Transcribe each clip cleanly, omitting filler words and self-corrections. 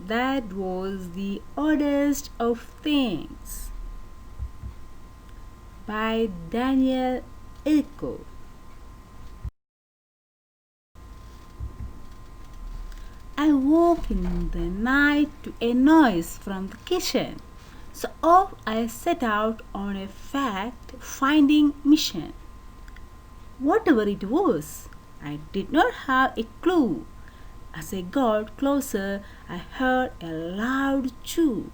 That was the oddest of things by Daniel Ilko. I woke in the night to a noise from the kitchen, so off I set out on a fact-finding mission. Whatever it was, I did not have a clue. As I got closer, I heard a loud chew.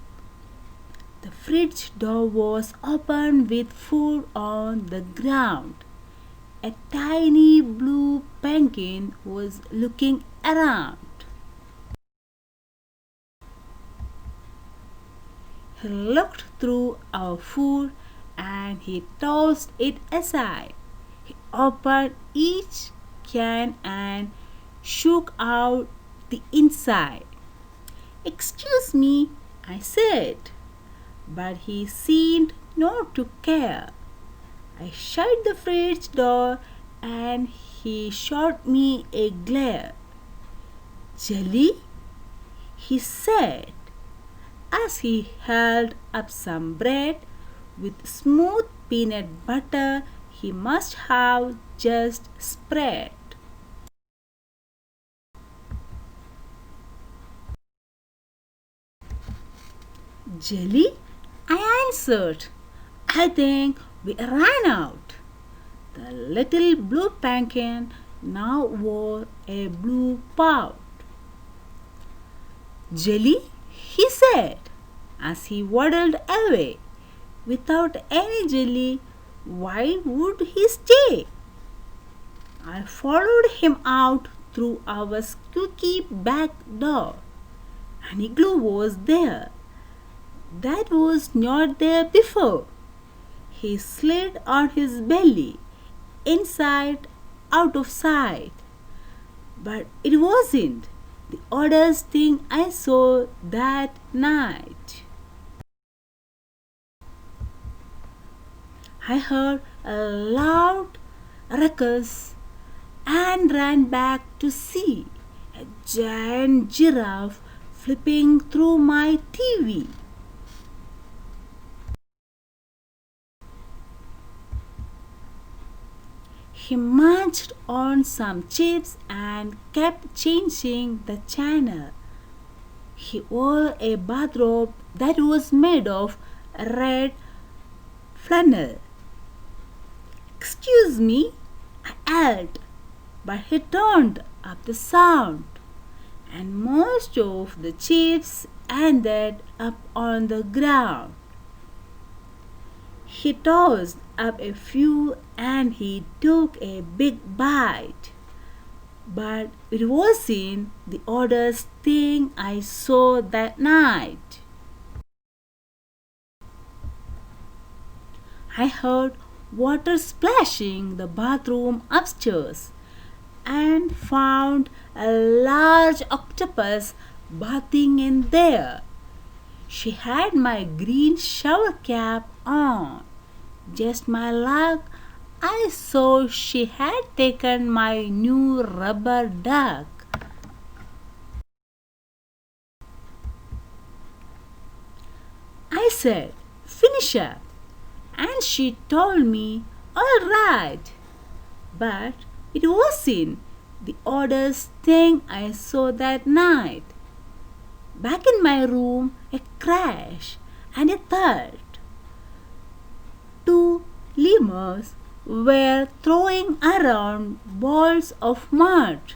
The fridge door was open with food on the ground. A tiny blue penguin was looking around. He looked through our food and he tossed it aside. He opened each can and shook out the inside. "Excuse me," I said, but he seemed not to care. I shut the fridge door and he shot me a glare. "Jelly?" he said, as he held up some bread with smooth peanut butter he must have just spread. "Jelly?" I answered. "I think we ran out." The little blue penguin now wore a blue pout. "Jelly?" he said, as he waddled away. "Without any jelly, why would he stay?" I followed him out through our squeaky back door. An igloo was there. That was not there before. He slid on his belly, inside, out of sight. But it wasn't the oddest thing I saw that night. I heard a loud ruckus and ran back to see a giant giraffe flipping through my TV. He munched on some chips and kept changing the channel. He wore a bathrobe that was made of red flannel. "Excuse me," I yelled, but he turned up the sound, and most of the chips ended up on the ground. He tossed up a few and he took a big bite. But it wasn't the oddest thing I saw that night. I heard water splashing the bathroom upstairs and found a large octopus bathing in there. She had my green shower cap on. Just my luck, I saw she had taken my new rubber duck. I said, "Finish up." And she told me, "All right." But it wasn't the oddest thing I saw that night. Back in my room, a crash and a thud. Two lemurs were throwing around balls of mud.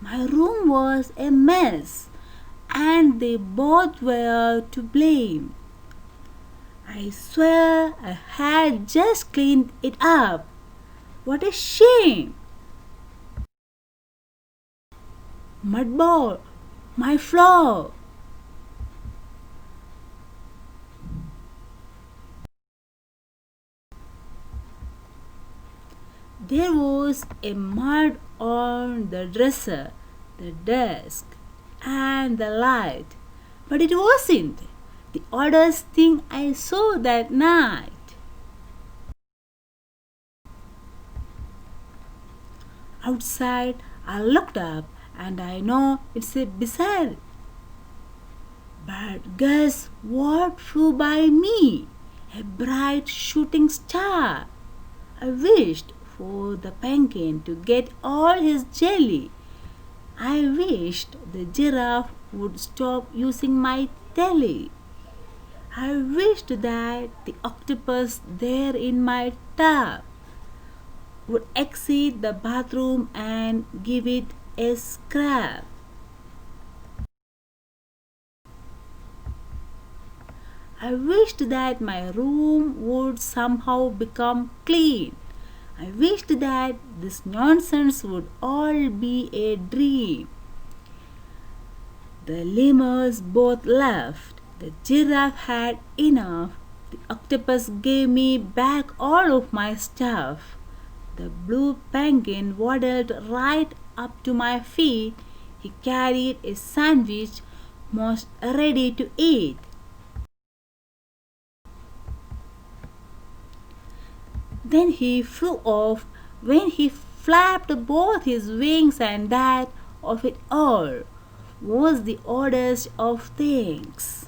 My room was a mess, and they both were to blame. I swear I had just cleaned it up. What a shame! Mud ball, my floor. There was a mud on the dresser, the desk, and the light, but it wasn't the oddest thing I saw that night. Outside, I looked up and I know it's a bizarre. But guess what flew by me? A bright shooting star. I wished for the penguin to get all his jelly. I wished the giraffe would stop using my telly. I wished that the octopus there in my tub would exit the bathroom and give it a scrub. I wished that my room would somehow become clean. I wished that this nonsense would all be a dream. The lemurs both left. The giraffe had enough. The octopus gave me back all of my stuff. The blue penguin waddled right up to my feet. He carried a sandwich most ready to eat. Then he flew off when he flapped both his wings, and that of it all was the oddest of things.